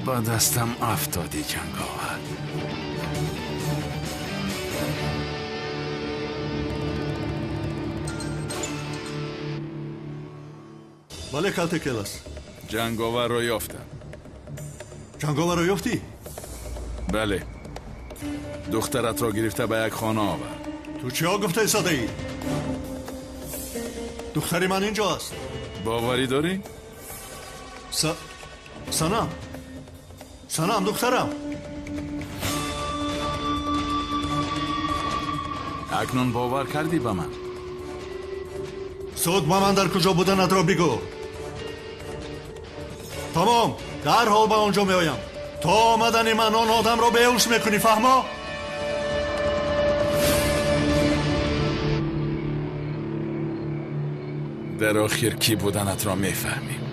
با دستم افتادی جنگاور. بله کلت کلاس. جنگاور رو یافتم. جنگاور رو یافتی؟ بله. دخترت را گرفته به یک خانه آورد. تو چیا گفته ایستاده ای؟ دختری من اینجا است. باوری داری؟ سنم دخترم. اکنون باور کردی به من؟ سود با من در کجا بودنت را بگو. تمام در حال به آنجا می آیم. تا آمدن من آن آدم را بیهوش میکنی، فهما؟ در آخر کی بودنت را میفهمیم.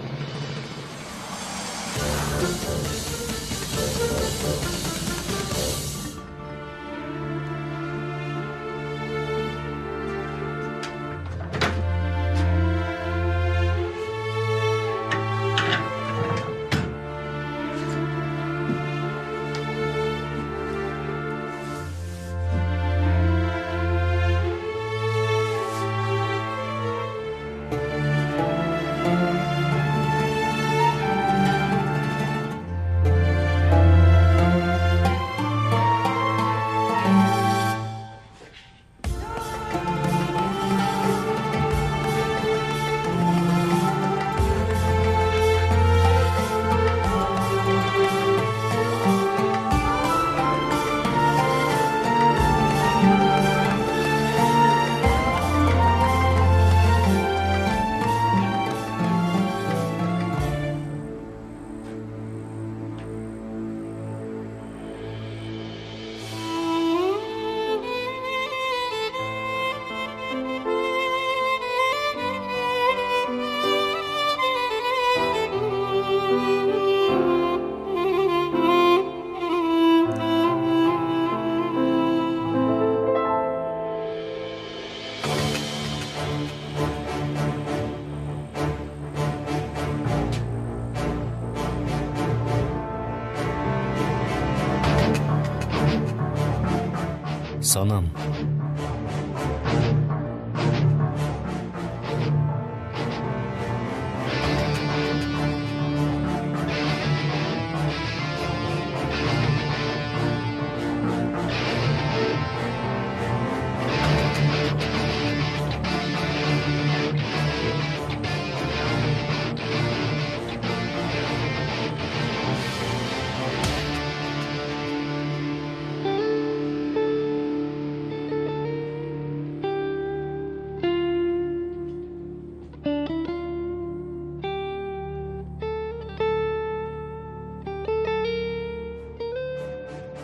سانم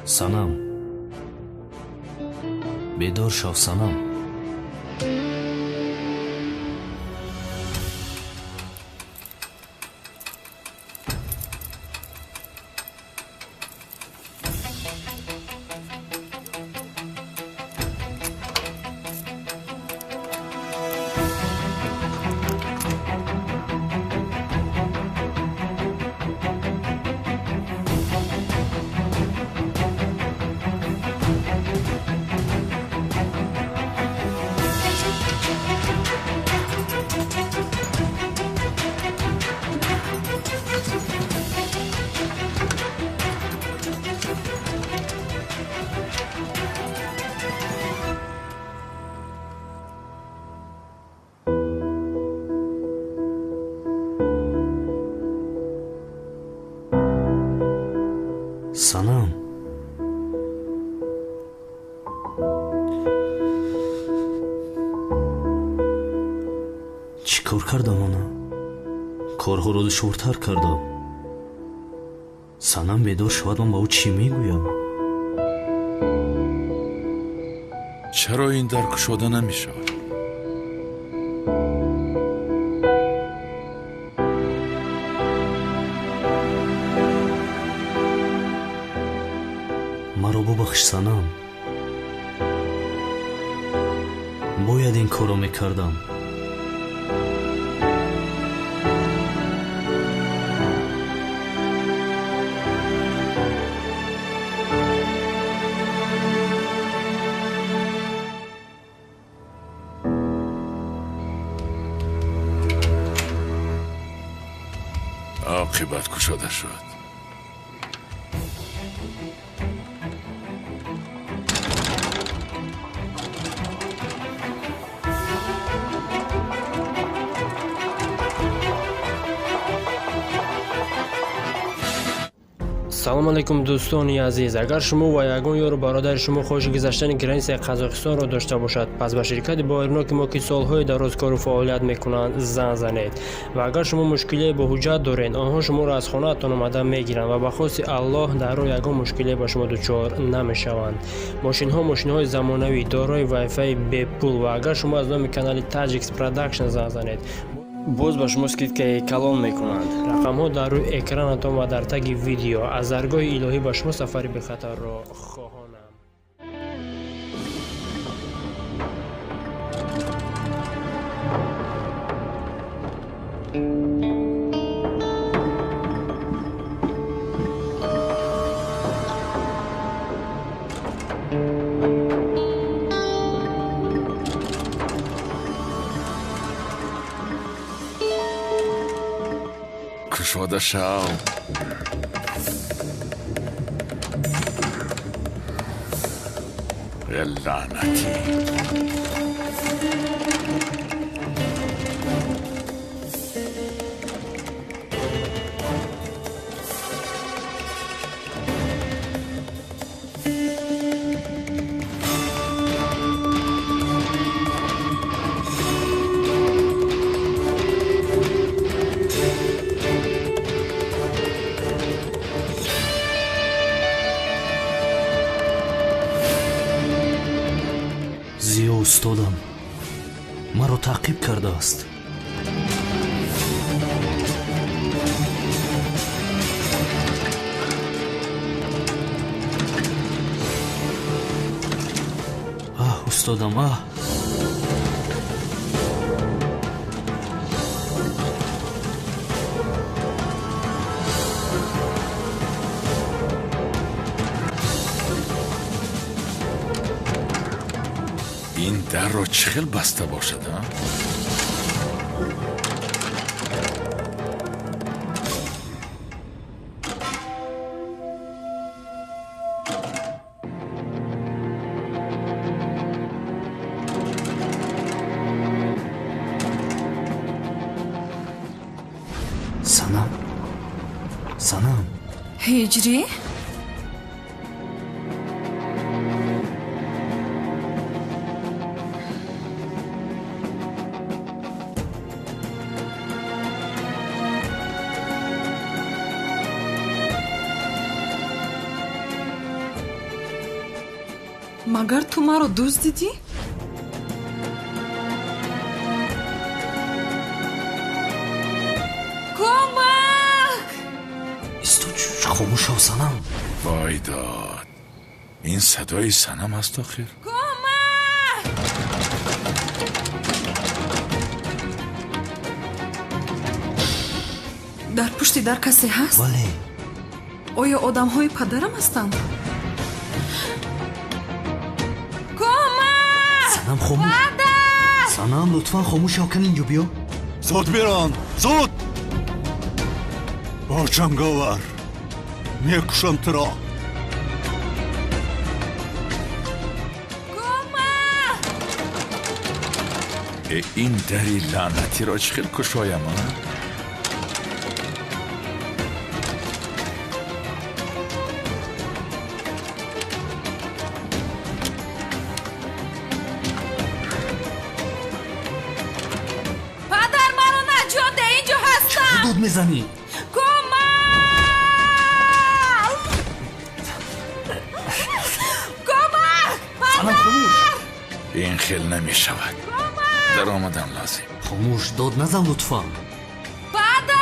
سانم بیدار شو سانم. سانم چی کار کردم انا؟ کارها رو دشوارتر کردم. سانم بیدار شود من با او چی میگویم؟ چرا این درک شده نمی شود؟ مرا ببخش سانم. باید این کارو میکردم. عاقبت گشوده شد. салом алейкум дӯстони азиз, агар шумо ва ягон ёру бародари шумо хоҳиши гузаштани границаи Қазоқистонро дошта бошад, пас ба ширкати боирноки мо ки солҳои дароз кору фаъолият мекунанд зан занед. ва агар шумо мушкилие бо ҳуҷҷат доред, онҳо шуморо аз хонаатон омада мегиранд ва ба хости Аллоҳ дар роҳ ягон мушкилие ба шумо дучор намешаванд. Мошинҳои замонавӣ дорои вайфаи бепул ва агар шумо аз номи канали Tajix Production зан занед, боз ба шумо скидкаи калон мекунанд. рақамҳо дар рӯи экранатон ва дар таги видео. аз даргоҳи илоҳӣ ба шумо сафари бехатарро хоҳонам. کشوده شو. ای لعنتی. зиё устодам маро таъқиб кардааст. устодам این در رو چخل بسته باشد ها؟ санам ҳиҷрӣ? магар ту маро дуздидӣ? кӯмак! истод хомӯш шав санам. وای داد. این صدای صنم است آخر. کۆمак! дар пушти дар касе ҳаст? бале. оё одамҳои падарам ҳастанд? кӯмак! санам хомӯш. санам лутфан хомӯш шав, кан инҷо биё. زود بیران زود با جنگاور میکشم تو را. کۆمак! این دری لعنتی را چخل کشایم ها؟ падар маро наҷот де, инҷо ҳастам! дуд мезанӣ. کۆمак! کۆمак! санам хомӯш. این خیل نمی شود. در آمدن لازم. хомӯш дод назан лутфан. падар!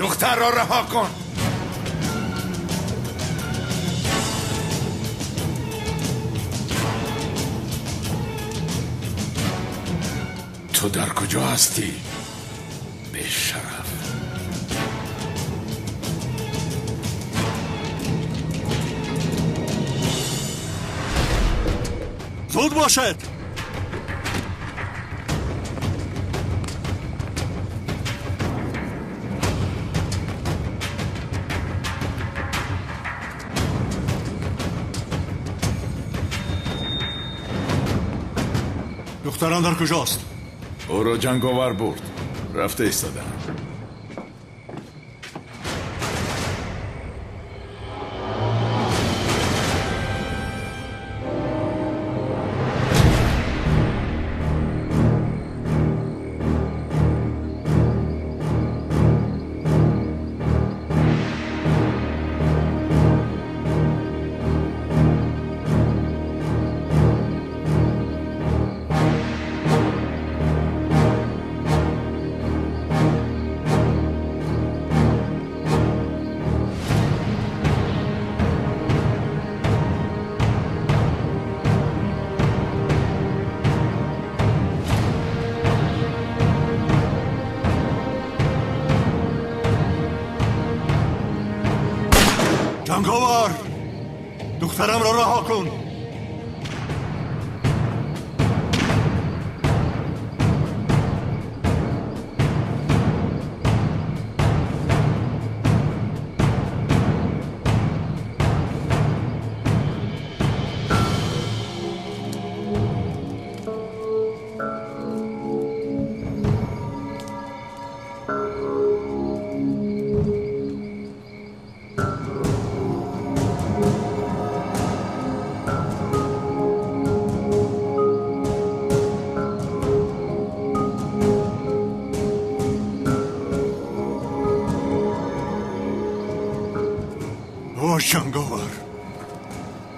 دختر را رها کن. تو در کجا هستی؟ به شرف. زود باشد. دختران در کجاست؟ او را جنگاور برد. رفته ایستادن. جنگاور، دخترم را رها کن. جنگاور،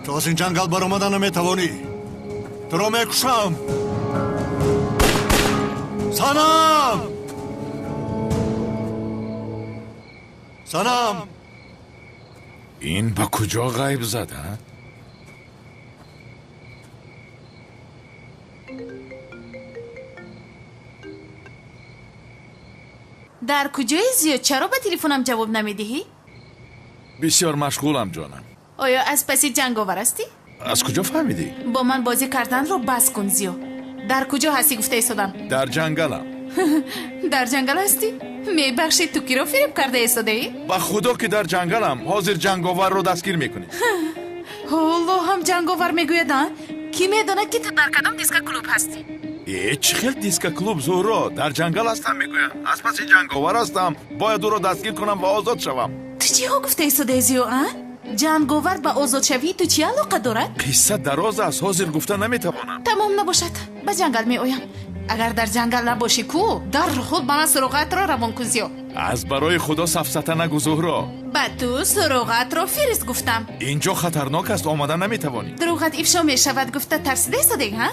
تو از این جنگل برآمدن نمیتوانی. تو را میکشم. سنم، سنم، این با کجا غیب زده؟ در کجایی زیاد؟ چرا به تلفنم جواب نمیدهی؟ بسیار مشغولم جانم. آیا از پسی جنگاور هستی؟ از کجا فهمیدی؟ با من بازی کردن رو بس کن زیو. در کجا هستی گفته ایستادم؟ در جنگلم. در جنگل هستی؟ میبخشی تو کی رو فریب کرده ایستاده ای؟ با خدا که در جنگلم. حاضر جنگاور رو دستگیر میکنی. هولو هم جنگاور میگویدن؟ کی میداند که تو در کدام دیسک کلوب هستی؟ چه خیل دیسک کلوب زهرا؟ در جنگل هستم میگویم. از پس جنگاور هستم. باید او رو دستگیر کنم و آزاد شوم. تو چی ها گفته ایستاده زیو؟ جنگاور با آزاد شوی تو چی علاقه دارد؟ قصه دراز است. حاضر گفته نمیتوانم. تمام نباشد. به جنگل می آیم. اگر در جنگل نباشی کو در خود با من سراغت را روان کن زیو. از برای خدا سفسطه نگو زهرا. با تو سراغت را فرست گفتم. اینجا خطرناک است. آمدن نمیتوانی. دروغت افشا می شود گفته ترسیده ایستاده ها؟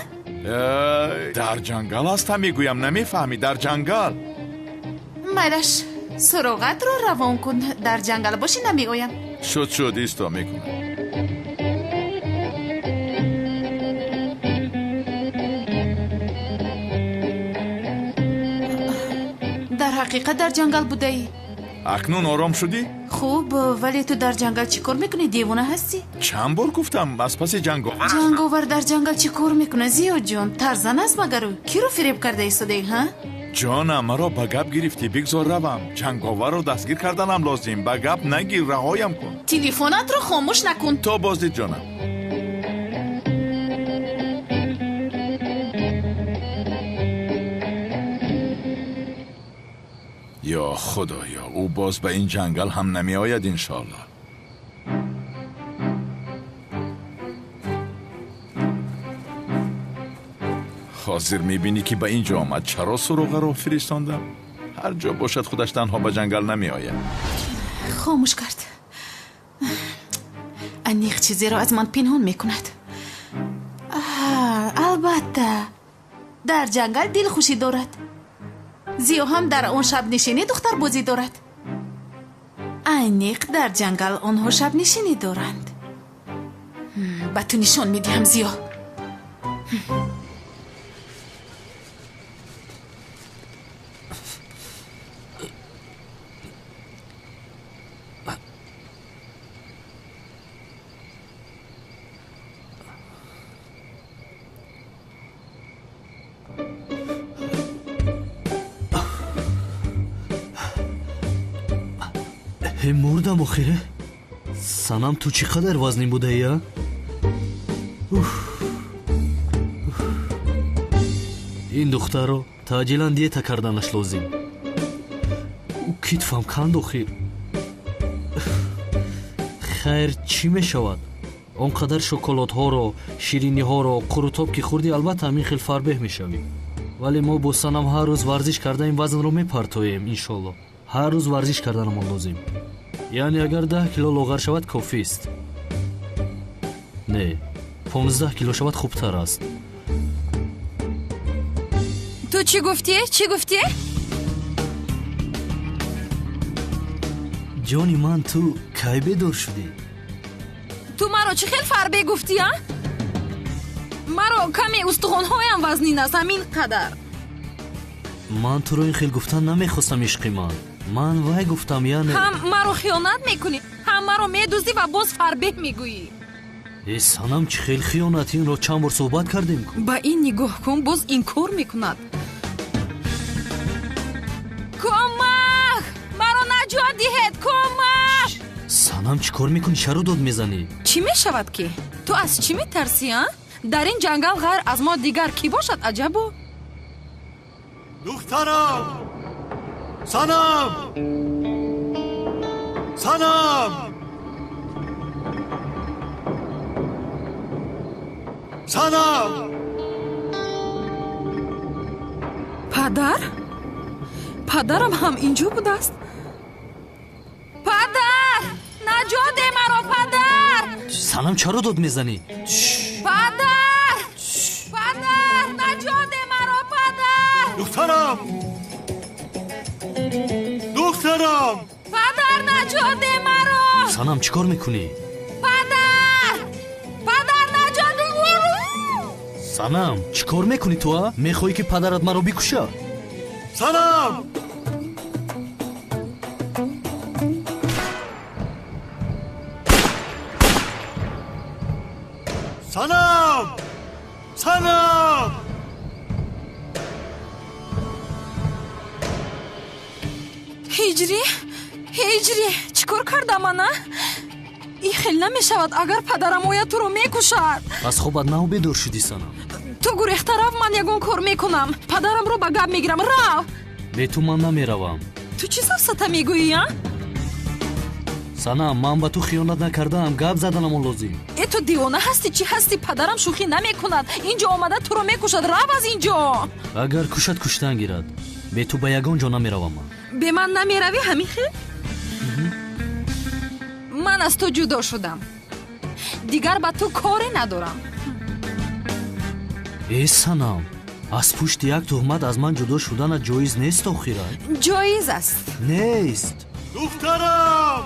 در جنگل هستم میگویم. نمیفهمی؟ در جنگل. میلش سراغت را روان کن. در جنگل باشی نمی آیم. شد ایستا میکنم. در حقیقت در جنگل بوده ای؟ اکنون آرام شدی؟ خوب، ولی تو در جنگل چی کار میکنی؟ دیوانه هستی؟ چند بار گفتم از پس جنگاور. جنگاور در جنگل چی کار میکنه زیو جون؟ ترزن است مگر او؟ کی رو فریب کرده ایستاده ای ها؟ جانم مرا به گپ گرفتی. بگذار روم. جنگاور رو دستگیر کردنم لازم. به گپ نگیر. رهایم کن. تلفنت رو خاموش نکن. تا بازدید جانم. یا خدایا، او باز به این جنگل هم نمی آید انشالله. حاضر میبینی که به اینجا آمد. چرا سراغ رو فرستاندم؟ هر جا باشد خودش تنها به جنگل نمی آید. خاموش کرد. انیق چیزی را از من پنهان میکند. البته در جنگل دل خوشی دارد. زیو هم در اون شب نشینی دختر بازی دارد. айниқ дар ҷангал онҳо шабнишинӣ доранд. ба ту нишон медиҳам зиё. мурдам охире. санам ту чӣ қадар вазнин будаия? ин духтаро таъҷилан диета карданаш лозим. китфам канд охир. хайр чӣ мешавад? он қадар шоколадҳоро, шириниҳоро, қурутоб ки хӯрдӣ, албатта ҳамин хел фарбеҳ мешавӣ. вале мо бо санам ҳар рӯз варзиш карда ин вазнро мепартоем. иншолло ҳар рӯз варзиш карданамон лозим. яъне агар 10 кило лоғар шавад кофист. не 15 кило шавад хубтар аст. ту чӣ гуфтӣ? ҷони ман, ту кай бедор шудӣ? ту маро чӣ хел фарбе гуфтӣ? маро каме устухонҳоям вазнин аст ҳамин қадар. ман туро ин хел гуфтан намехостам ишқи ман. ман вай гуфтам, яъне ҳам маро хиёнат мекунӣ, ҳам маро медуздӣ ва боз фарбеҳ мегӯӣ. санам чӣ хел хиёнат? инро чанд бор суҳбат кардем. ба ин нигоҳ кун, боз инкор мекунад. кӯмак! маро наҷот диҳед, кӯмак! санам чӣ кор мекунӣ? чаро дод мезанӣ? чӣ мешавад ки? ту аз чӣ метарсӣ? дар ин ҷангал ғайр аз мо дигар кӣ бошад? аҷабу. духтарам! санам! санам! санам! падар? падарам ҳам инҷо будааст? падар! наҷот де маро, падар! санам чаро дод мезанӣ? падар! падар! наҷот де маро, падар! духтарам! духтарам! падар, наҷот де маро! санам чӣ кор мекунӣ? падар! падар, наҷот де маро! санам чӣ кор мекунӣ ту? мехоҳӣ ки падарат маро бикушад? санам! санам! санам! ҳиҷрӣ чӣ кор кардам ана? ин хел намешавад. агар падарам ояд туро мекушад. пас хобат нав бедор шудӣ санам. ту гурехта рав, ман ягон кор мекунам. падарамро ба гап мегирам. рав! бе ту ман намеравам. ту чӣ сафсата мегӯӣ? санам ман ба ту хиёнат накардаам. гап заданамон лозим. э ту девона ҳастӣ чӣ ҳастӣ? падарам шӯхӣ намекунад. инҷо омада туро мекушад. рав аз инҷо. агар кушад куштан гирад. бе ту ба ягон ҷо намеравам. ман бе ман намеравӣ ҳамин хел? ман аз ту ҷудо шудам. дигар ба ту коре надорам. санам аз пушти як тӯҳмат аз ман ҷудо шуданат ҷоиз нест охира? ҷоиз аст. нест. духтарам!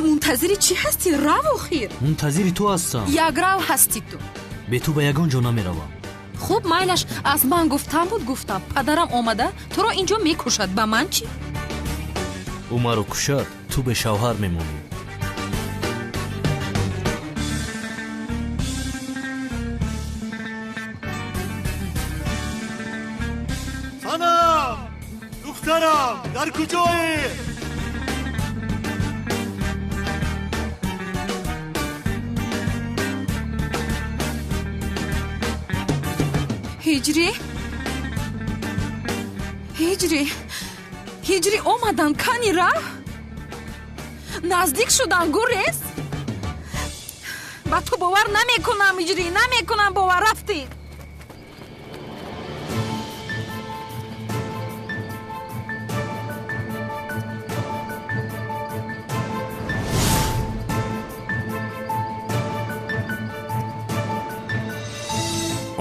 мунтазири чӣ ҳастӣ? рав охир. мунтазири ту ҳастам. яграв ҳастӣ ту. бе ту ба ягон ҷо намеравам. хуб майлаш, аз ман гуфтам буд гуфтам. падарам омада туро инҷо мекушад. ба ман чӣ? ӯ маро кушад, ту бе шавҳар мемонӣ. санам! духтарам! дар куҷоӣ? ҳиҷрӣ омадан кани рав? наздик шудан гурез? ба ту бовар намекунам ҳиҷрӣ, намекунам бовар. рафтӣ.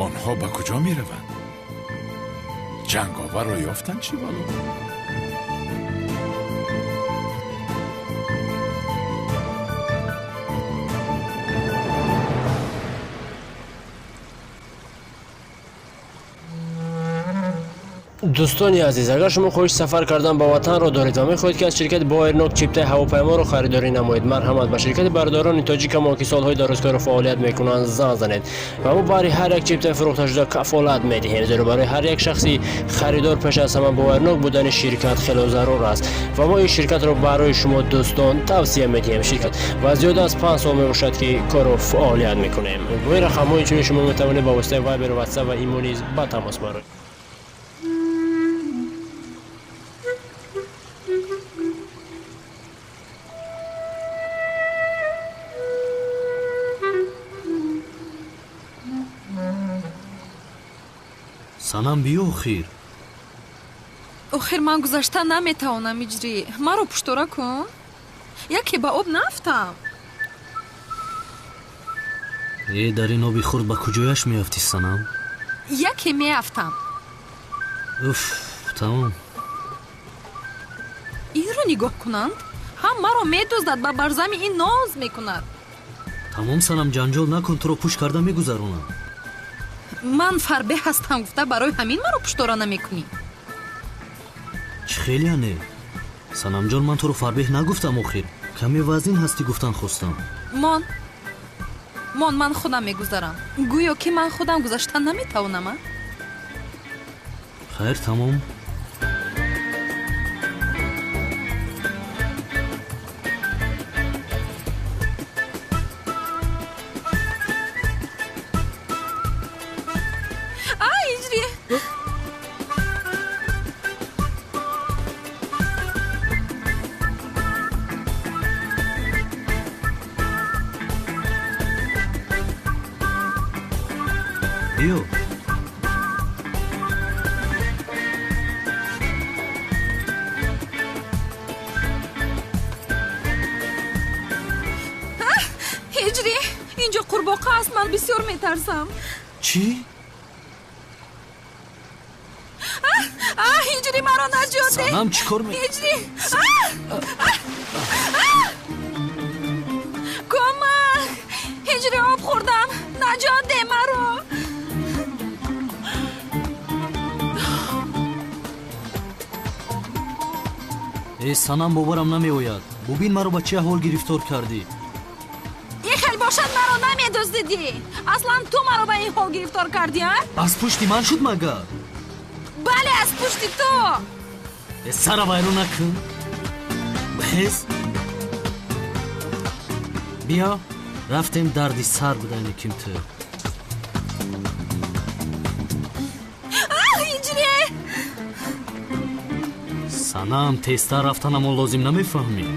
онҳо ба куҷо мераванд? ҷанговарро ёфтанд чӣ бало? دوستانی عزیز، اگر شما خواهش سفر کردن به وطن را دارید و می‌خواهید که از شرکت بایرنوک چیپتای هواپیما را خریداری نمایید، مرحمت به شرکت برداران تاجیک ما که سالهای دراز کار و فعالیت میکنند زنگ زنید و ما برای هر یک چیپتای فروخته شده کفالت میدهیم، زیرا برای هر یک شخصی خریدار پیش از همه بایرنوک بودن شرکت خیلی ضرور است و ما این شرکت را برای شما دوستان توصیه میدهیم. شرکت و زیاد از 5 سال میباشد که کار و فعالیت میکنیم. وی رقم‌های چون شما میتوانید با واسطه وایبر و واتساپ و ایمو نیز با تماس برید. санам биё охир. охир ман гузашта наметавонам иҷрӣ. маро пуштора кун. яке ба об нафтам. дар ин оби хурд ба куҷояш меафтӣ санам? яке меафтам. уф, тамом. инро нигоҳ кунанд. ҳам маро медуздад, ба барзами ин ноз мекунад. тамом санам, ҷанҷол накун, туро пӯш карда мегузаронам. ман фарбеҳ ҳастам гуфта барои ҳамин маро пуштора намекунӣ. чӣ хелияне? санамҷон, ман туро фарбеҳ нагуфтам охир. каме вазнин ҳастӣ гуфтан хостам. мон ман худам мегузарам. гӯё ки ман худам гузашта наметавонам. хайр, тамом. биё. ҳиҷрӣ, инҷо қурбоқа аст. ман бисёр метарсам. чӣ? ҳиҷрӣ, маро наҷот деҳ. санам, чӣ кор ҳиҷрӣ, кӯмак. ҳиҷрӣ, об хӯрдам. наҷот деҳ маро. санам, боварам намеояд. бубин маро ба чӣ аҳвол гирифтор кардӣ? ин хел бошад маро намедуздидӣ. аслан ту маро ба ин ҳол гирифтор кардӣ? аз пушти ман шуд магар? бале, аз пушти ту. сара вайрон накун. хез биё, рафтем дарди сар будани кимту. ҳиҷрӣ, санам, тезтар рафтанамо лозим намефаҳмӣ?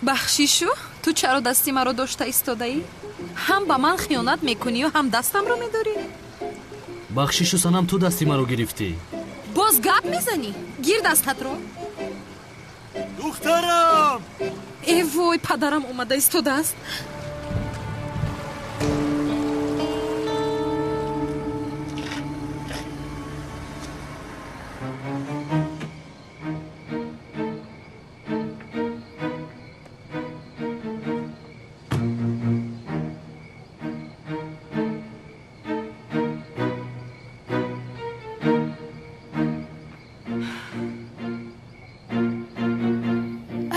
бахшишу, ту чаро дасти маро дошта истодаӣ? ҳам ба ман хиёнат мекунию, ҳам дастамро медорӣ? бахшишу, санам, ту дасти маро гирифтӣ. боз гап мезанӣ? гир дастатро. духтарам! вой, падарам омада истодааст.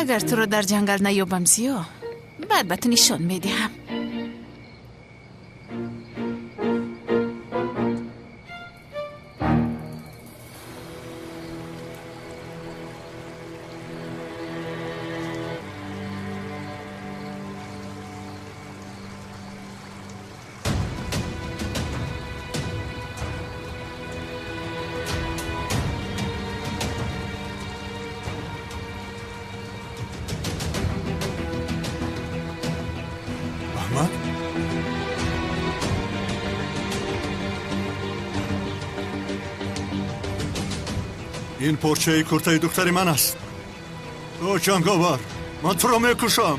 агар туро дар ҷангал наёбам зиё, баъд ба ту нишон медиҳам. احمد؟ این پرچه کرته دکتری من است. تو جنگاور، من تو را میکشم.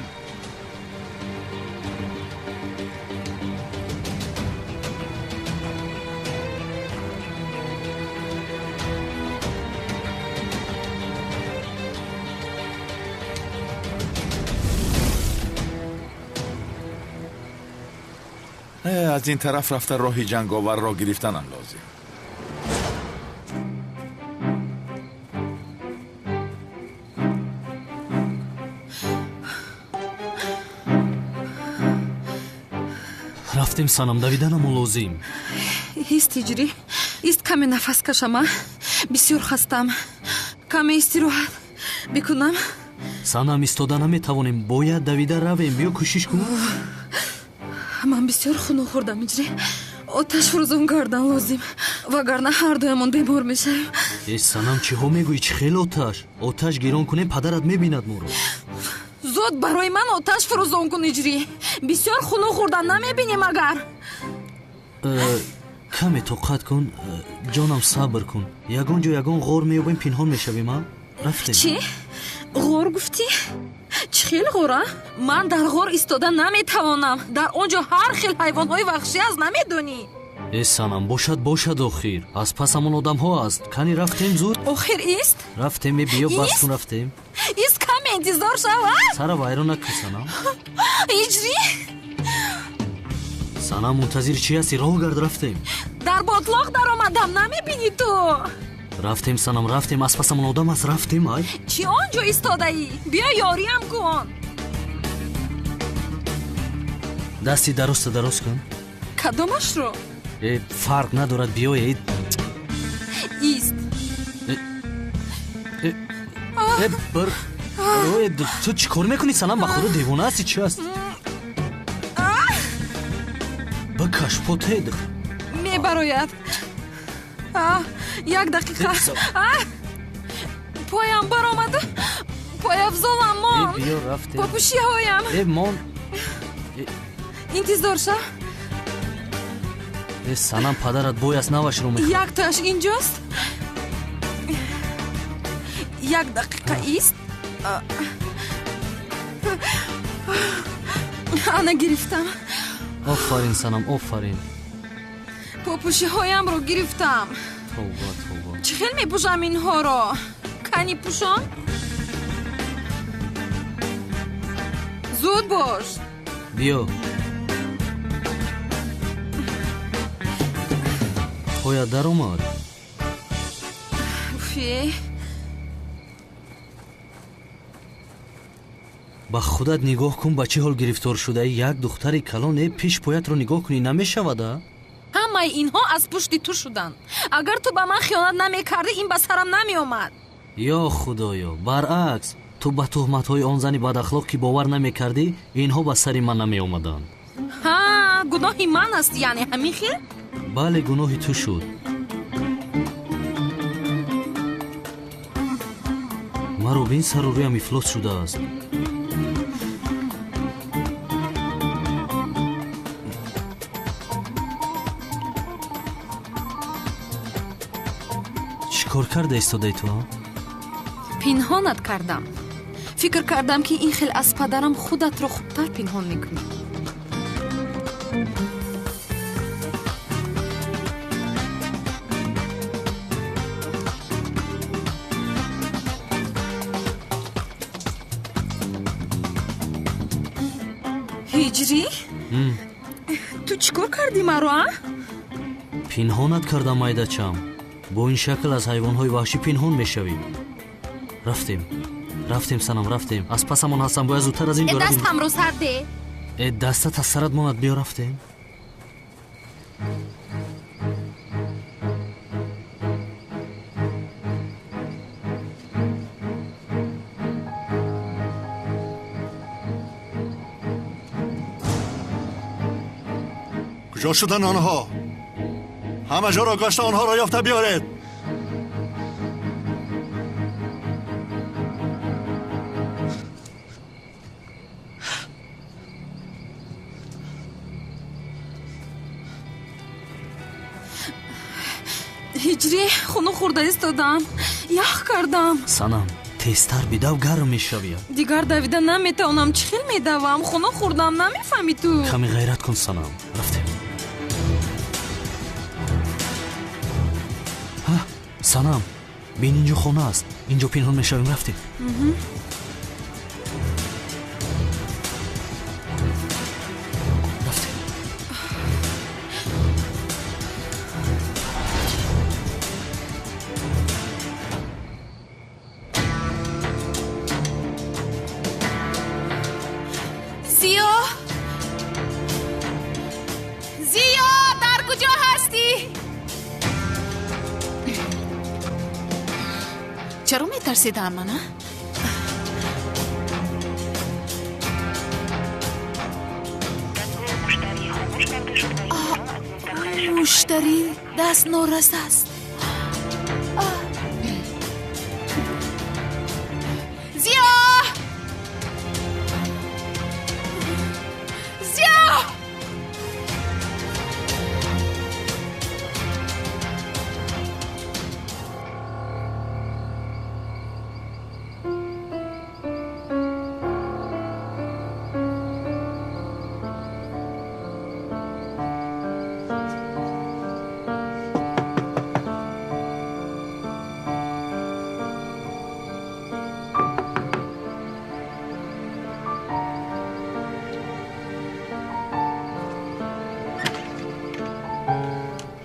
از این طرف رفته راه جنگاور را گرفتنم لازم. рафтем санам давиданам лозим. Ист ҳиҷрӣ, ист каме нафас кашама. Бисёр хастам. Каме истироҳат бикунам. Санам истода наметавонем, бояд давида равем. биё кӯшиш кун. Ман бисёр хунук хӯрдам ҳиҷрӣ. Оташ фурӯзон кардан лозим, вагарна ҳардуямон бемор мешавем. Санам чиҳо мегӯӣ? Чӣ хел оташ? Оташ гирон кунем, падарат мебинад моро. зуд барои ман оташ фурӯзон кун ҳиҷрӣ. бисёр хунук хӯрдам намебинем агар. каме тоқат кун, ҷонам сабр кун. Ягон ҷо ягон ғор меёбем, пинҳон мешавем. рафтем. Чӣ? ғор гуфтӣ? чӣ хел ғора? Ман дар ғор истода наметавонам. дар он ҷо ҳар хел ҳайвонҳои ваҳшӣ аст, намедонӣ? Санам бошад охир. Аз пасамон одамҳо аст. Кани рафтем зуд. охир ист? рафтем, биё бас кун, рафтем. ист каме интизор шавад? сара вайрон накун санам. ҳиҷрӣ? санам мунтазир чӣ ҳасти? роҳ гард, рафтем. дар ботлоқ даромадам, намебинӣ ту? рафтем санам, рафтем. Аз пасамон одам аст, рафтем. ай чӣ он ҷо истодаӣ? биё ёриам кун. дасти дароста дароз кун. кадомашро? фарқ надорад, биёед. ист. ту чӣ кор мекунӣ санам? ба худо девона ҳасти? чӣ аст? бакаш потед. мебарояд. як дақиқа. поям баромаду. пояфзолам монд. биё рафтем. попушиҳоям. мон интизор ша. санам, падарат бой аст, навашро мехоҳад. як тояш инҷост. як дақиқа ист. ана гирифтам. офарин санам, офарин. попушиҳоямро гирифтам. тавба тавба. чӣ хел мепӯшам инҳоро? кани пӯшон. зуд бош. биё. пояд даромад. уфе. ба худат нигоҳ кун, ба чӣ ҳол гирифтор шудаӣ. як духтари калон пеш поятро нигоҳ кунӣ, намешавада? ҳамаи инҳо аз пушти ту шуданд. агар ту ба ман хиёнат намекардӣ, ин ба сарам намеомад. ё худоё, баръакс. ту ба тӯҳматҳои он зани бадахлоқ ки бовар намекардӣ, инҳо ба сари ман намеомаданд. ҳа, гуноҳи ман аст, яъне ҳамин хел? бале, гуноҳи ту шуд. маро бин сару рӯям ифлос шудааст. чӣ кор карда истодаи ту? пинҳонат кардам. фикр кардам ки ин хел аз падарам худатро хубтар пинҳон мекунӣ. ҳиҷрӣ? ту чӣ кор кардӣ маро? пинҳонат кардам, майдачам. бо ин шакл аз ҳайвонҳои ваҳшӣ пинҳон мешавем. рафтем санам, рафтем. аз пасамон ҳастам, бояд зудтар аз ин ҷо равем. дастамро сар де. дастат аз сарат монад, биё рафтем. کجا شدن آنها؟ همه جا را گشت آنها را یافته بیارید. ҳиҷрӣ, хунук хӯрда истодам. ях кардам. санам, тезтар бидав, гарм мешавия. дигар давида наметавонам. чӣ хел медавам? хунук хӯрдам, намефаҳмӣ ту? каме ғайрат кун санам. рафтем. санам, бин инҷо хона аст. инҷо пинҳон мешавем. рафтем. рафтем. чаро метарсидаам ман? муштарӣ даст норас аст. зиё! зиё!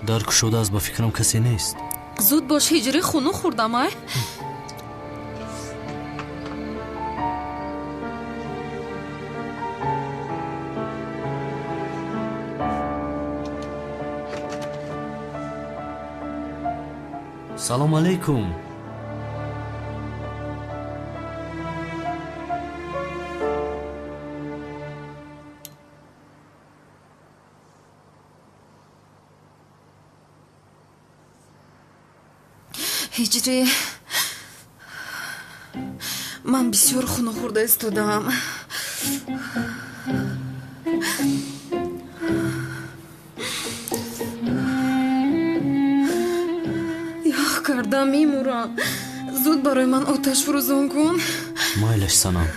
дар кушодааст, ба фикрам касе нест. зуд бош, ҳиҷрӣ хуну хӯрдам ай. салом алейкум. ҳиҷрӣ, ман бисёр хунохӯрда истодам. ях кардам, мемурам. зуд барои ман оташ фурӯзон кун. майлаш санам.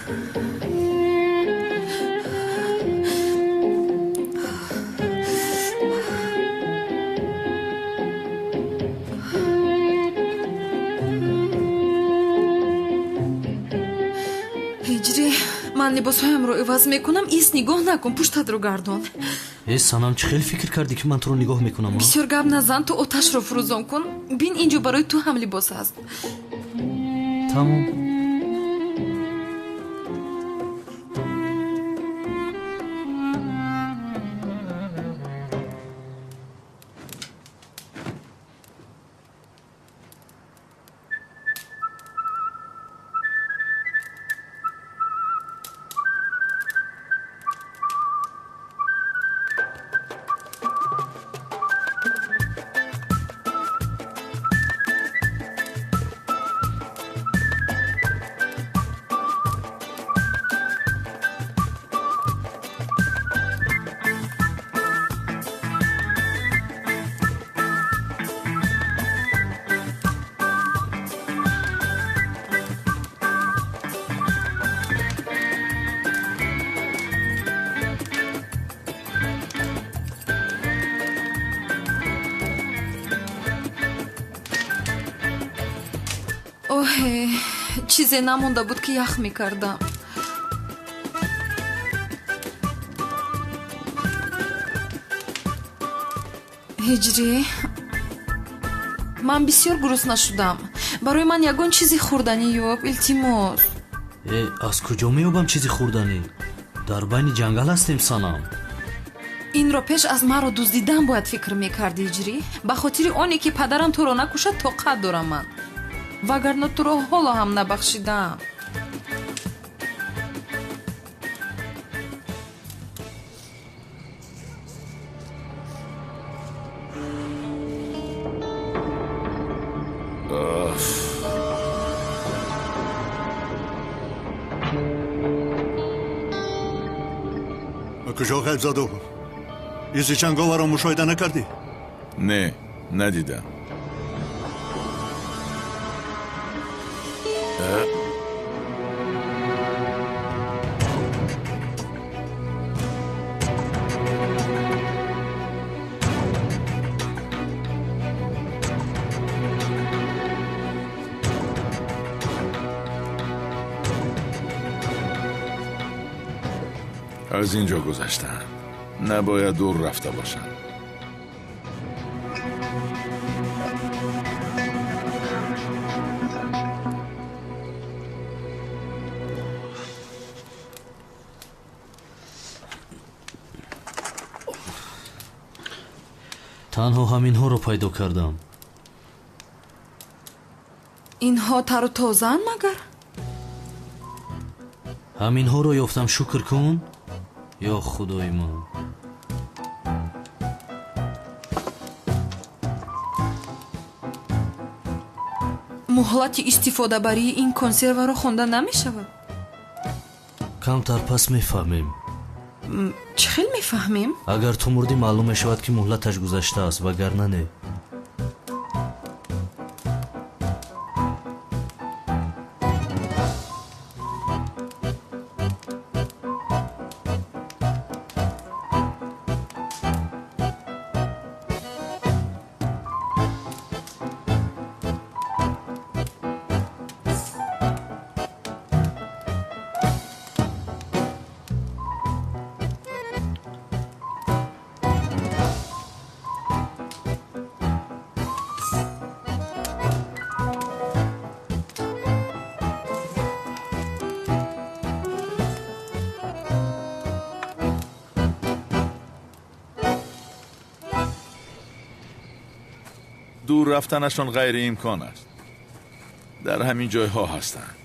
ҳиҷрӣ, ман либосҳоямро иваз мекунам, ист нигоҳ накун, пуштатро гардон. санам, чӣ хел фикр кардӣ ки ман туро нигоҳ мекунам? бисёр гап назан, ту оташро фурӯзон кун. бин, инҷо барои ту ҳам либос аст. тамом. оҳе, чизе намонда буд ки ях мекардам. ҳиҷрӣ, ман бисёр гурусна шудам. барои ман ягон чизи хӯрданӣ ёб, илтимос. аз куҷо меёбам чизи хӯрданӣ? дар байни ҷангал ҳастем санам. инро пеш аз маро дуздидан бояд фикр мекардӣ ҳиҷрӣ. ба хотири оне ки падарам туро накушад тоқат дорам ман. вагарна туро ҳоло ҳам набахшидам. куҷо ғайб заду? изи чанговаро мушоҳида накардӣ? не, надидам. از اینجا گذشتن. نباید دور رفته باشن. танҳо ҳаминҳоро пайдо кардам. инҳо тару тозаанд магар? ҳаминҳоро ёфтам, шукр кун. ё худои ман. муҳлати истифодабарии ин консерваро хонда намешавад? камтар пас мефаҳмем. чӣ хел мефаҳмем? агар ту мурдӣ маълум мешавад ки муҳлаташ гузаштааст, вагарна не. دور رفتنشان غیر امکان است. در همین جایها هستند.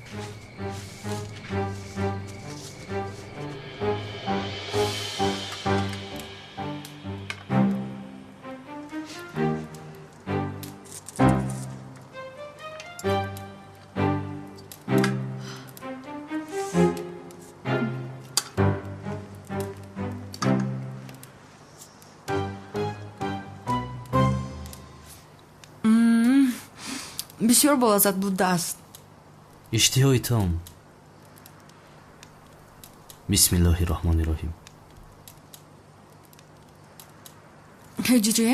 бисёр болаззат будааст. иштиҳои том. бисмиллоҳи роҳмони роҳим. ҳиҷрӣ,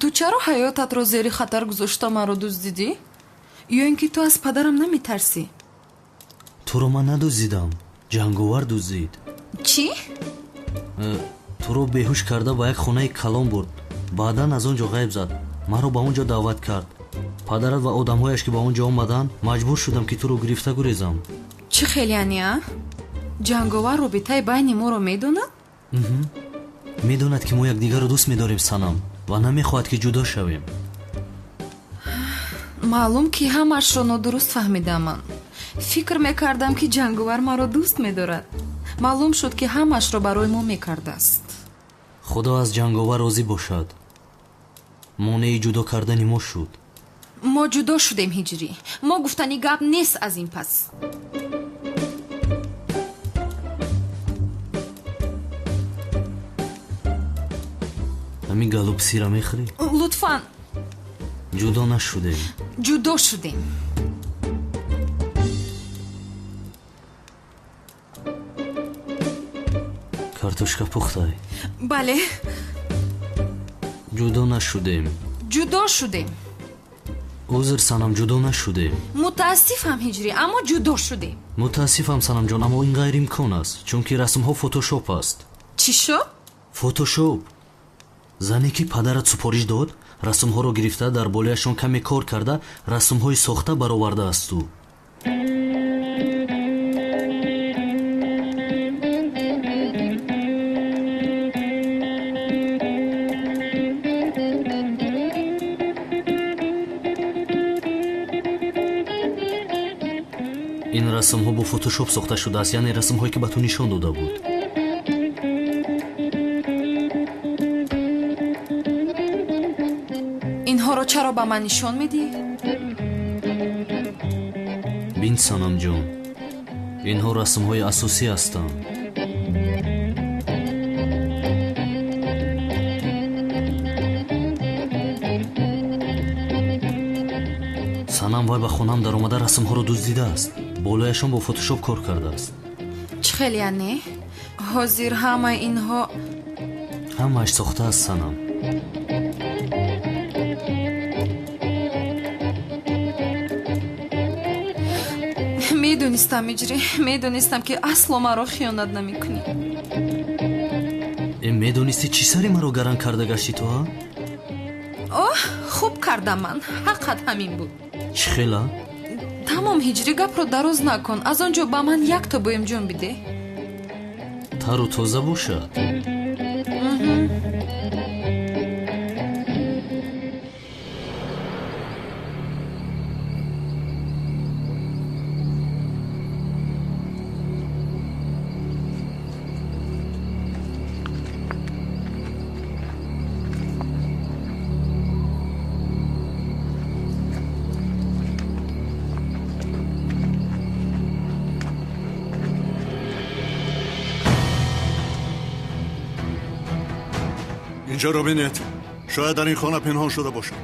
ту чаро ҳаётатро зери хатар гузошта маро дуздидӣ? ё ин ки ту аз падарам наметарсӣ? туро ман надуздидам, ҷанговар дуздид. чӣ? туро беҳуш карда ба як хонаи калон бурд. баъдан аз он ҷо ғайб зад. маро ба он ҷо даъват кард. падарат ва одамҳояш ки ба он ҷо омаданд, маҷбур шудам ки туро гирифта гурезам. чӣ хел яъне а? ҷанговар робитаи байни моро медонад? медонад ки мо якдигарро дӯст медорем санам ва намехоҳад ки ҷудо шавем. маълум ки ҳамаашро нодуруст фаҳмидам. ман фикр мекардам ки ҷанговар маро дӯст медорад. маълум шуд ки ҳамаашро барои мо мекардааст. худо аз ҷанговар розӣ бошад. монеи ҷудо кардани мо шуд. мо ҷудо шудем ҳиҷрӣ. мо гуфтани гап нест аз ин пас. ҳамин галуп сира мехӯрӣ? лутфан. ҷудо нашудем. ҷудо шудем. картошка пухтай? бале. ҷудо нашудем. ҷудо шудем. узр санам, ҷудо нашудем. мутаассифам ҳиҷрӣ, аммо ҷудо шудем. мутаассифам санамҷон, аммо ин ғайриимкон аст, чунки расмҳо фотошоп аст. чӣ шуд? фотошоп. зане ки падарат супориш дод, расмҳоро гирифта, дар болияшон каме кор карда, расмҳои сохта баровардаасту. ин расмҳо бо фотошоп сохта шудааст, яъне расмҳое ки ба ту нишон дода буд. инҳоро чаро ба ман нишон медиҳӣ? бин санамҷон, инҳо расмҳои асосӣ ҳастанд. санам вай ба хонам даромада расмҳоро дуздидааст. болояшон бо фотошоп кор кардааст. чӣ хел яъне? ҳозир ҳамаи инҳо ҳамааш сохтааст санам. медонистам иҷрӣ, медонистам ки асло маро хиёнат намекунӣ. медонистӣ чӣ сари маро гаранг карда гашти ту? оҳ, хуб кардам ман. ҳаққат ҳамин буд. чӣ хела? тамом ҳиҷрӣ, гапро дароз накун. аз он ҷо ба ман як тобоем ҷон бидеҳ. тару тоза бошад. اینجا رو بینید. شاید در این خانه پنهان شده باشه.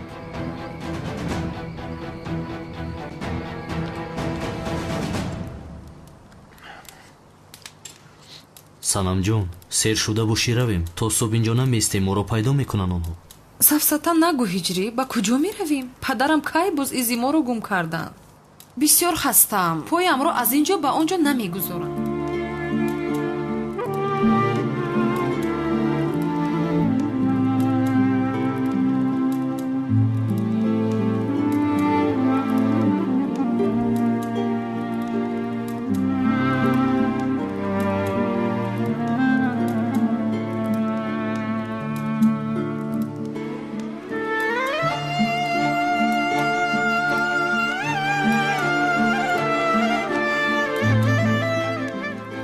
санамҷон сер шуда бошӣ равем то субҳ инҷо наместем моро пайдо мекунанд онҳо. сафсатан нагӯ ҳиҷрӣ, ба куҷо меравем? падарам кай боз изи моро гум карданд. бисёр хастам, поямро аз ин ҷо ба он ҷо намегузорам.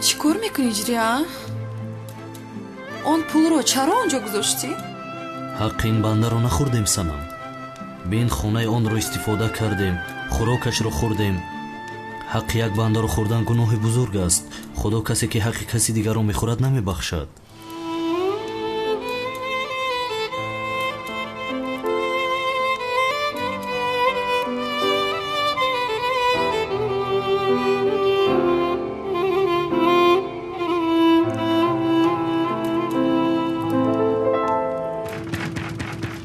чӣ кор мекунӣ ҳиҷрӣ? он пулро чаро он ҷо гузоштӣ? ҳаққи ин бандаро нахӯрдем санам. бин хонаи онро истифода кардем, хӯрокашро хӯрдем. ҳаққи як бандаро хӯрдан гуноҳи бузург аст. худо касе ки ҳаққи каси дигарро мехӯрад намебахшад.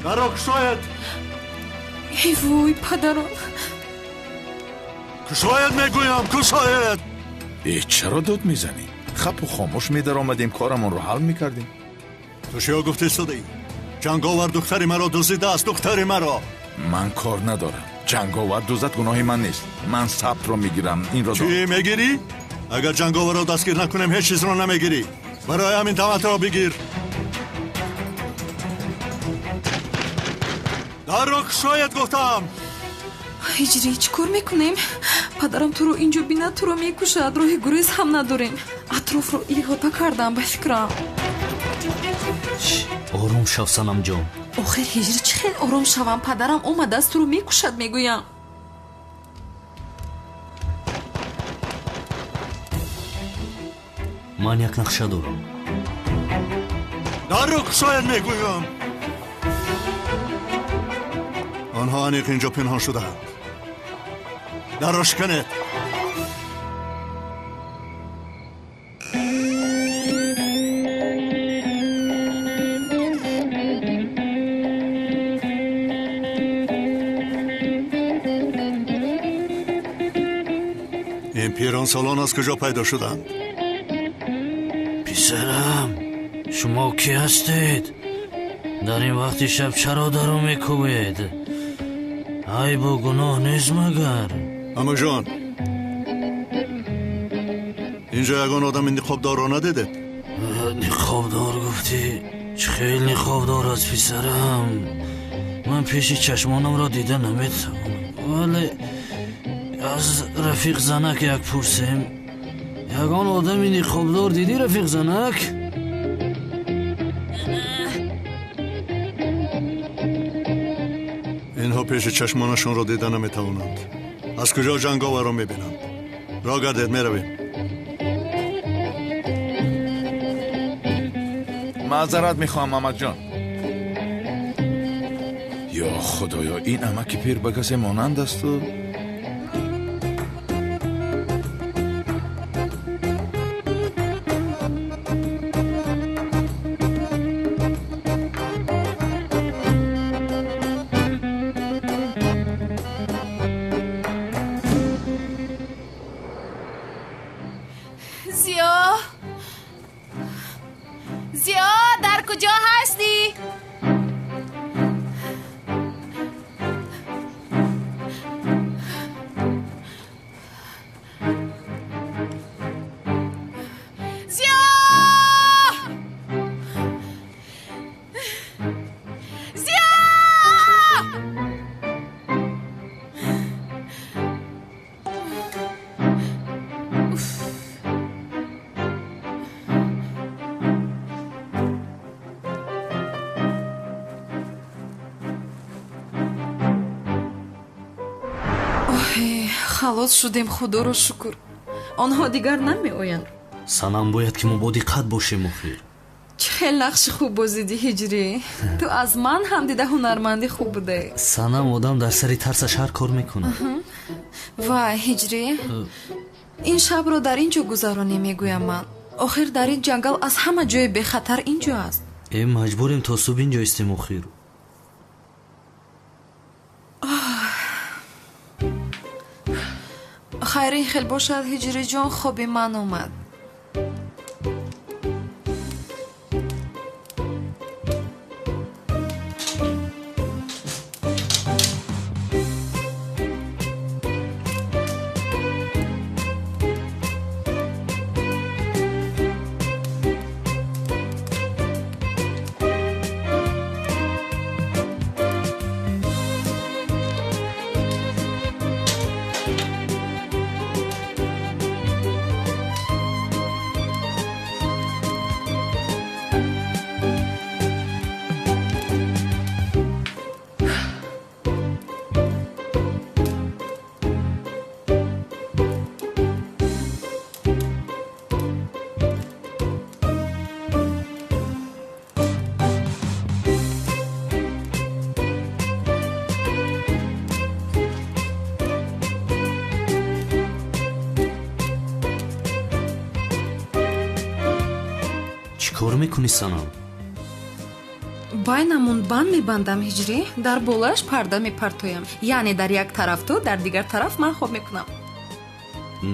даро кушоед. ای وای پدرم. кушоед мегӯям, кушоед. чаро дод мезанӣ? хапу хомӯш медаромадем, корамонро ҳал мекардем. ту чиё гуфтӣ судаӣ? ҷанговар духтари маро дуздидааст, духтари маро. ман кор надорам. ҷанговар дузад гуноҳи ман нест. ман сабтро мегирам. инро чӣ мегирӣ? агар ҷанговарро дастгир накунем ҳеҷ чизро намегирӣ. барои ҳамин даватро бигир. дарро кушоед гуфтам. ҳиҷрӣ чӣ кор мекунем? падарам туро ин ҷо бинад туро мекушад. роҳи гурез ҳам надорем. атрофро иҳота кардам ба фикрам. ором шав санамҷон. охир ҳиҷрӣ чӣ хел ором шавам? падарам омадааст туро мекушад мегӯям. ман як нақша дорам. дарро кушоед мегӯям. онҳо аниқ ин ҷо пинҳон шудаанд. дарро шиканед. ин пиронсолон аз куҷо пайдо шуданд? писарам, шумо кӣ ҳастед? дар ин вақти шаб чаро даро мекӯбед? ай бо гуноҳ нест магар? амоҷон, инҷо ягон одами ниқобдорро надидед? ниқобдор гуфтӣ? чӣ хел ниқобдор аст писарам? ман пеши чашмонамро дида наметавонам, вале аз рафиқ занак як пурсем. ягон одами ниқобдор дидӣ, рафиқ занак? инҳо пеши чашмонашонро дида наметавонанд. аз куҷо ҷанговарро мебинанд? роҳ гардед, меравем. маъзарат мехоҳам амакҷон. ё худоё, ин амаки пир ба касе монанд асту? زیا در کجا هستی؟ زیا! زیا! халос шудем, худоро шукр. онҳо дигар намеоянд. санам бояд ки мо бо диққат бошем. охир خیلی نقش خوب بازیدی هجری. تو از من هم دیده هنرمندی خوب بوده. санам одам дар сари тарсаш ҳар кор мекунад. وای هجری، این شب رو در اینجا گذرانی میگویم من. آخر در این جنگل از همه جای به خطر اینجا است. маҷбурем то субҳ инҷо истем охир. خیری خیلی باشد هجری جان، خوبی من اومد. чӣ кор мекунӣ санам? байнамон банд мебандам ҳиҷрӣ, дар болаш парда мепартоям. яъне дар як тараф ту, дар дигар тараф ман хоб мекунам.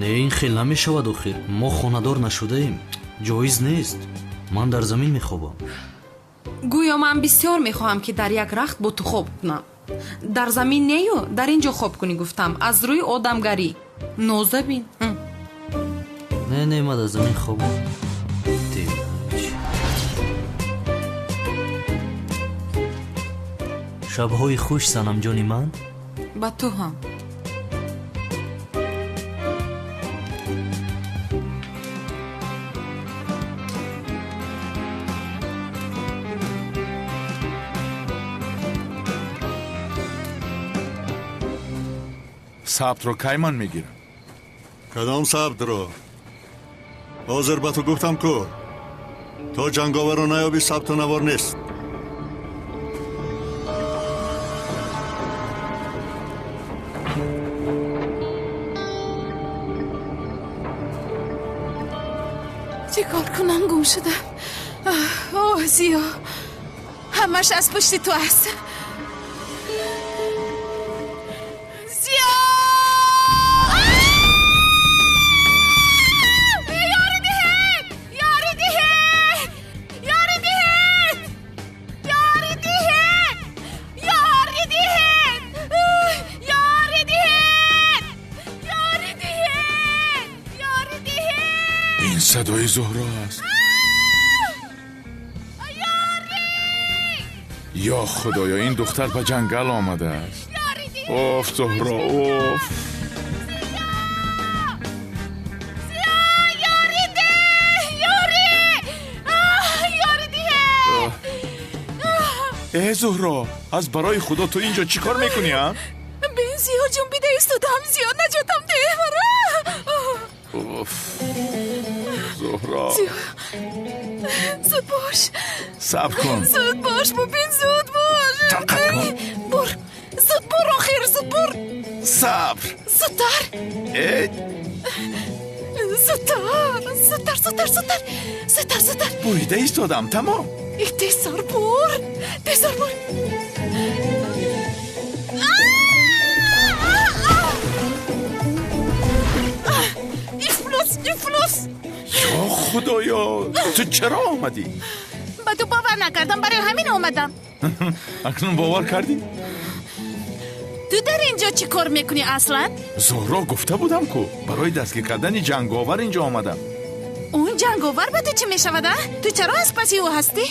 не ин хел намешавад охир. мо хонадор нашудаем. ҷоиз нест. ман дар замин мехобам. гӯё ман бисёр мехоҳам ки дар як рахт бо ту хоб кунам. дар замин нею, дар ин ҷо хоб кунӣ гуфтам. аз рӯи одамгарӣ. нозабин. не ма дар замин хобам. шабҳои хуш санам ҷони ман. ба ту ҳам. сабтро кай ман мегирам? کدام ثبت رو حاضر به تو گفتم کو تو جنگاور رو نیابی ثبت و نوار نیست. چی کار کنم؟ گم شدم. اوه زیا، همش از پشت تو است. زیا یاری دهید، یاری دهید، یاری دهید، یاری دهید، یاری دهید، یاری دهید، یاری دهید، یاری دهید. این صدای زهرا است. یا خدایا، این دختر به جنگل آمده است. اوف زهرا، اوف. ای زهرا، از برای خدا تو اینجا چی کار میکنی هم؟ بین زیاد جون بیده ایستادم، زیاد نجاتم ده برا. اوف زهرا، زود باش، صبر کن. زود باش ببین، زود باش. طاقت کن. بر، زود بر آخر، زود بر. صبر. زودتر، ای زودتر، زودتر، زودتر، زودتر، زودتر، زودتر. بریده ایستادم، تمام. تیزتر بر، تیزتر بر. ایفلوس. یا خدایا، تو چرا آمدی؟ با تو باور نکردم، برای همین آمدم. اکنون باور کردی؟ تو در اینجا چی کار میکنی اصلا؟ زهرا گفته بودم کو برای دستگیر کردن جنگاور اینجا آمدم. اون جنگاور به تو چی میشود؟ تو چرا از پسی او هستی؟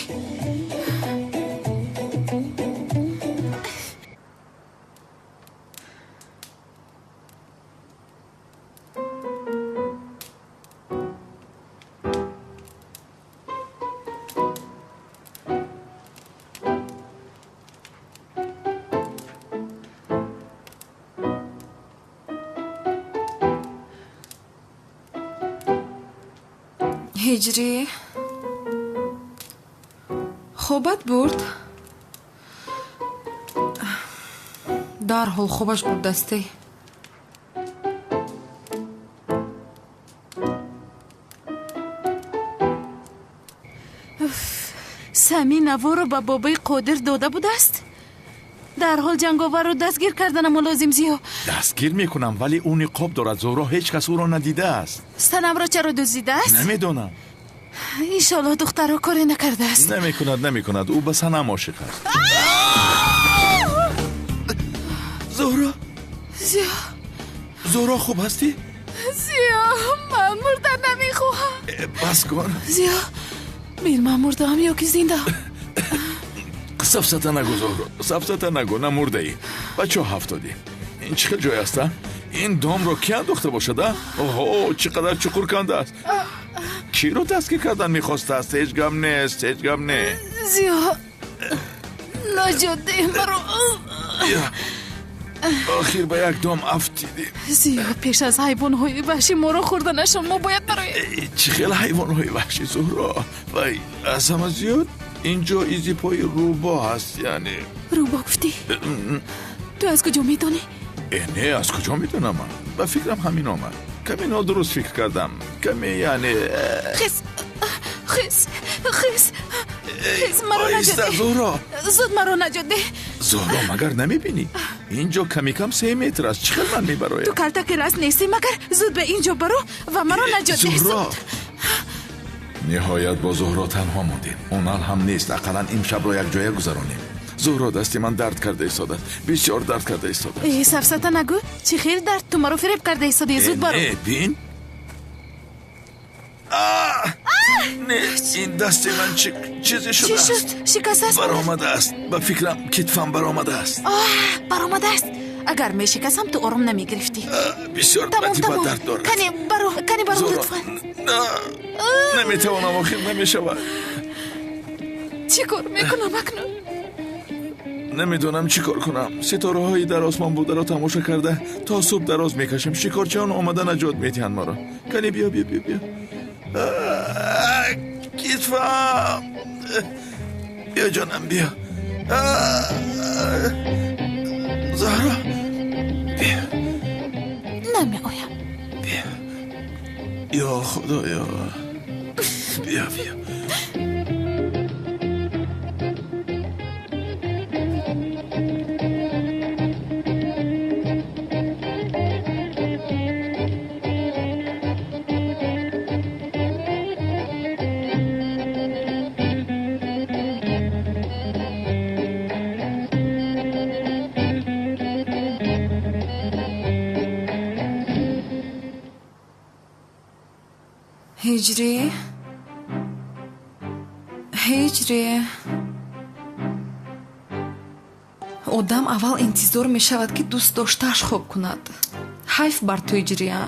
هجری хобат бурд дарҳол хобаш бурдастӣ сами наворо ба бобои қодир дода будааст дар ҳол ҷанговарро дастгир карданам лозим зиё дастгир мекунам вале ӯ ниқоб дорад зӯҳро ҳеҷ кас ӯро надидааст санамро чаро дуздидааст намедонам иншоллоҳ духтаро коре накардааст намекунад ӯ ба санам ошиқ аст зӯҳро зиё зӯҳро хуб ҳастӣ зиё ман мурда намехоҳам бас кун зиё бир ман мурдаам ё ки зинда сафсата нагӯ зӯҳро сафсата нагӯ намурдаӣ ба чо ҳафтодӣ ин чӣ хел ҷой аст ин домро кӣ андохта бошад оҳо чӣ қадар чуқур кандааст киро дастгир кардан мехостааст ҳеҷ гап нест ҳеҷ гап не зиё наҷот деҳ маро охир ба як дом афтидӣ зиё пеш аз ҳайвонҳои ваҳшӣ моро хӯрда нашон мо бояд бароем чӣ хел ҳайвонҳои ваҳшӣ зӯҳро вай аз ҳама зиёд инҷо изи пои рӯбо ҳаст яъне рӯбо гуфтӣ ту аз куҷо медонӣ не аз куҷо медонам ман ба фикрам ҳамин омад каме нодуруст фикр кардам каме яъне хис маро наҷот деҳ зӯҳро зуд маро наҷот деҳ зӯҳро магар намебинӣ инҷо ками кам 3 метр аст чӣ хел ман мебароям ту калтаки раст нестӣ магар зуд ба инҷо баро ва маро наҷот деҳ зӯҳро ниҳоят бо зӯҳро танҳо мондем онал ҳам нест ақаллан имшабро якҷоя гузаронем зӯҳро дасти ман дард карда истодааст бисёр дард карда истодааст сафсата нагӯ чӣ хел дард ту маро фиреб карда истодӣ зуд баро бин не ин дасти ман чизе чӣ шудааст шуд шикастааст баромадааст ба фикрам китфам баромадааст баромадааст агар мешикасам ту ором намегирифтӣ бисёр бадиба дард дорад кани баро зӯҳро лутфан наметавонам охир намешавад чӣ кор мекунам акнун намедонам чӣ кор кунам ситораҳои дар осмон бударо тамошо карда то субҳ дароз мекашем шикорчиён омада наҷот медиҳанд моро кани биё китфам биё ҷонам биё зӯҳро биё намеоям ё худоё биё ҳиҷрӣ одам аввал интизор мешавад ки дӯстдоштааш хоб кунад ҳайф бар ту ҳиҷрия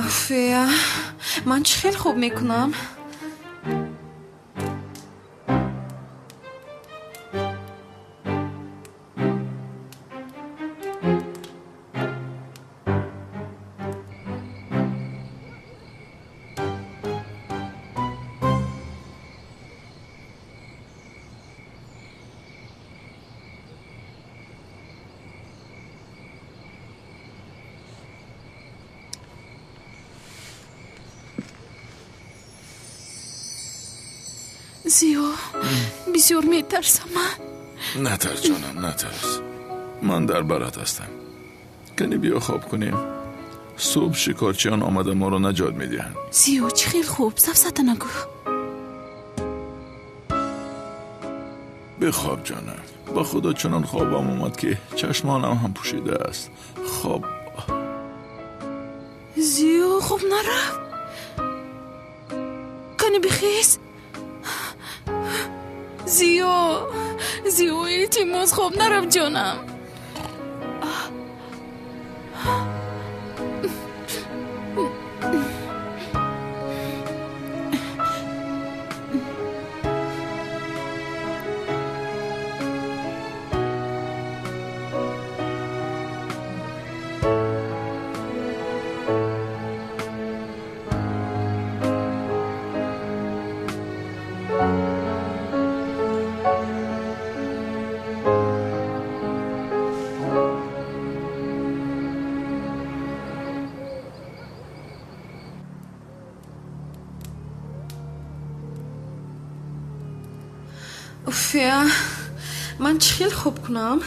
афия ман чӣ хел хуб мекунам зиё бисёр метарсам ман натарс ҷонам натарс ман дар барат ҳастам кани биё хоб кунем субҳ шикорчиён омада моро наҷот медиҳанд зиё чӣ хел хуб сафсата нагӯ бихоб ҷонам ба худо чунон хобам омад ки чашмонам ҳам пӯшидааст хоб зиё хуб нарав кани бихез зиё илтимос хоб нарав ҷонам ман чӣ хел хуб кунам?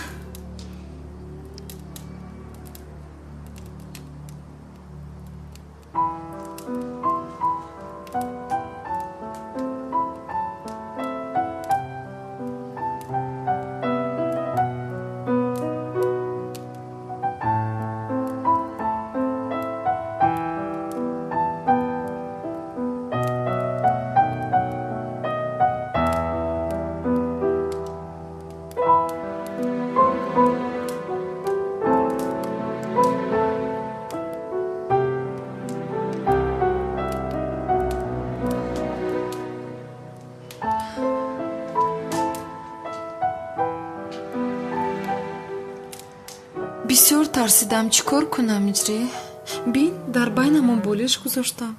бисёр тарсидам. чӣ кор кунам иҷрӣ? бин дар байнамон болиш гузоштам.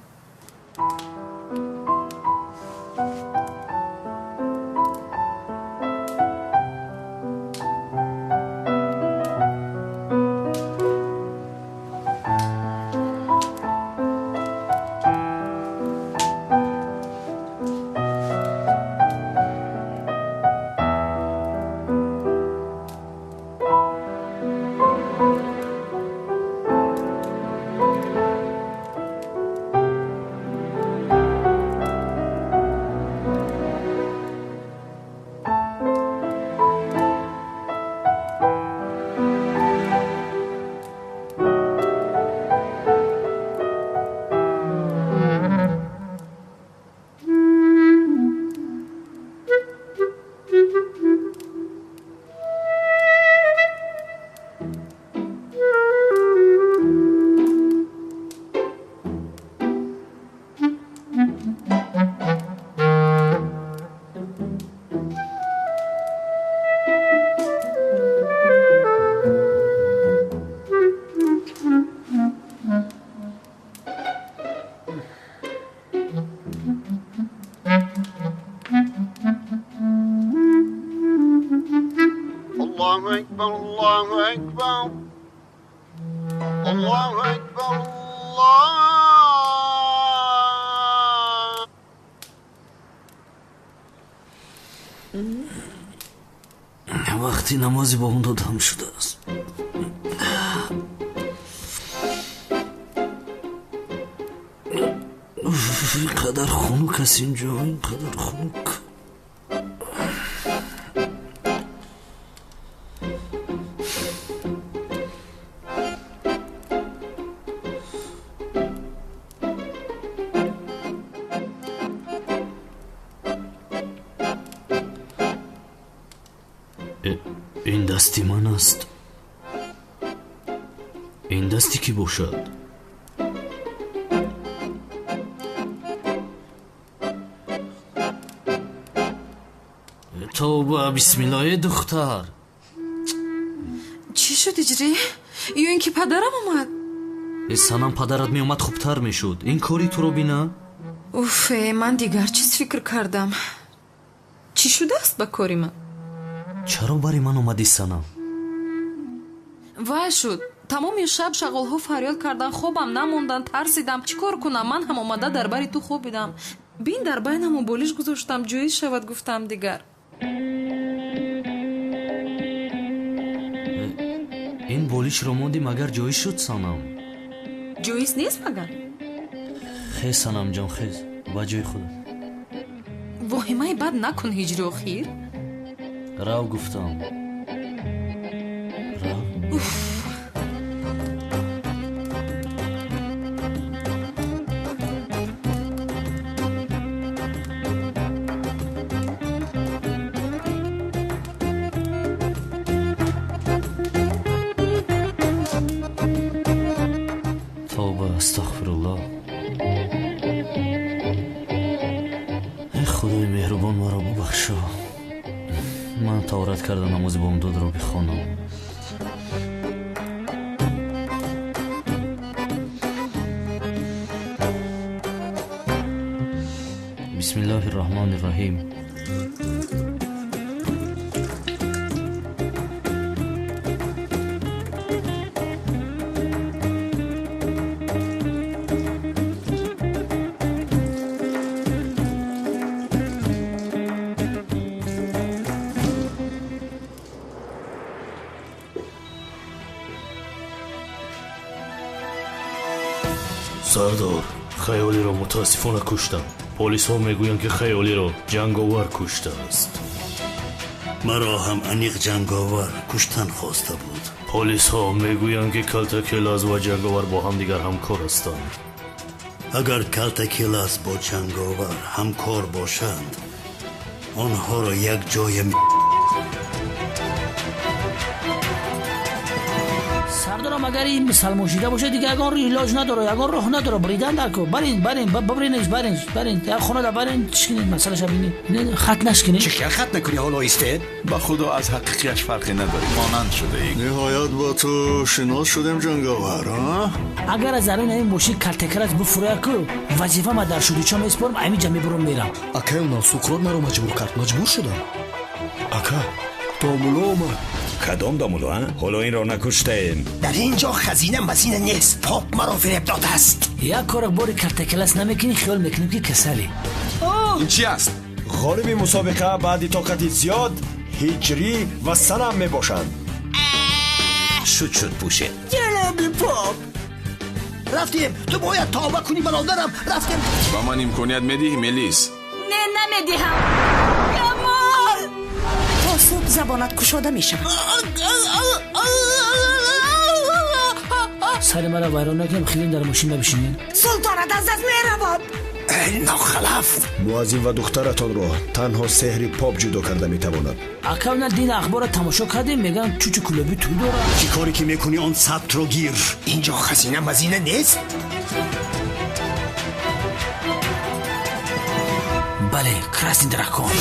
الله أكبر الله أكبر الله أكبر الله. وقتی نمازی با اون دادم شده است. اینقدر خنک است اینجا، اینقدر خنک. این دستی من است. این دستی کی باشد؟ توبه بسم الله دختر. چی شد اجری؟ یا اینکه پدرم اومد؟ سنم پدرت می اومد خوبتر می شد. این کاری تو رو بینه؟ اوف، من دیگر چیز فکر کردم. چی شده است با کاری من؟ چرا برای من اومدی سنم؟ وای شد. تمام شب شغلها فریاد کردن، خوابم نموندن، ترسیدم. چیکار کنم؟ من هم اومده در بری تو خوابیدم. بین در بینمون بالش گذاشتم جویی شود گفتم دیگر. این بولیش رو موندی مگر جویی شد سنم؟ جوییست نیست مگر؟ خیز سنم جان خیز با جوی خودم. واهمه بد نکن هجری آخیر. راو گفتم راو. توبه استغفرالله. ای خدای مهربان مرا ببخشا. من تورات کردم نماز بامداد رو بخوانم. بسم الله الرحمن الرحیم. سردار خیالی را متاسفانه کشتم. پلیس ها میگویند که خیالی را جنگاور کشته است. مرا هم انیق جنگاور کشتن خواسته بود. پلیس ها میگویند که کلتاکیلاس و جنگاور با هم دیگر همکار هستند. اگر کلتاکیلاس با جنگاور همکار باشند آنها را یک جای سردارم اگر این مسلمان شده باشه دیگه اگر علاج نداره، اگر راه نداره، بریدن درکو برین یا خونه دا برین چیکنین مسئله شبینی خط نشکنین. چه خط نکنی حالا ایستید؟ با خدا از حقیقیش فرقی نداری، مانند شده ای. نهایت با تو شناس شدیم جنگاور ها؟ اگر از درون این موشی کلتکرات بفروه که وظیفه ما در شدی چا میسپارم امی جمعی برون میرم. اکا اونا سوکرات مرا مجبور کرد، مجبور شدم. اکا دامولو آمد. کدام دامولو ها؟ حالا این را نکشتیم. در اینجا خزینه مزینه نیست، پاپ مرا فریب داده است. یک کار باری کلتکلاس نمیکنی خیال میکنیم که کسلی. این چی است؟ غالب مسابقه بعد طاقت زیاد هجری و سنم میباشند. شد پوشه. جناب پاپ رفتیم، تو باید توبه کنی برادرم. رفتیم. با من امکانیت میدی ملیس؟ نه نمیدیم. کمال تا صبح زبانت کشاده میشه. سر مرا ویران نکنم خیلی در ماشین بشینین. سلطانت از دست میروم. ای ناخلف. موازین و دخترتان را تنها سحر پاپ جدا کرده میتواند. اکاونا دین اخبار تماشا کردیم میگن چوچو کلوبی تو داره. چی کاری که میکنی آن ثبت رو گیر. اینجا خزینه مزینه نیست. بله کراسین درکان.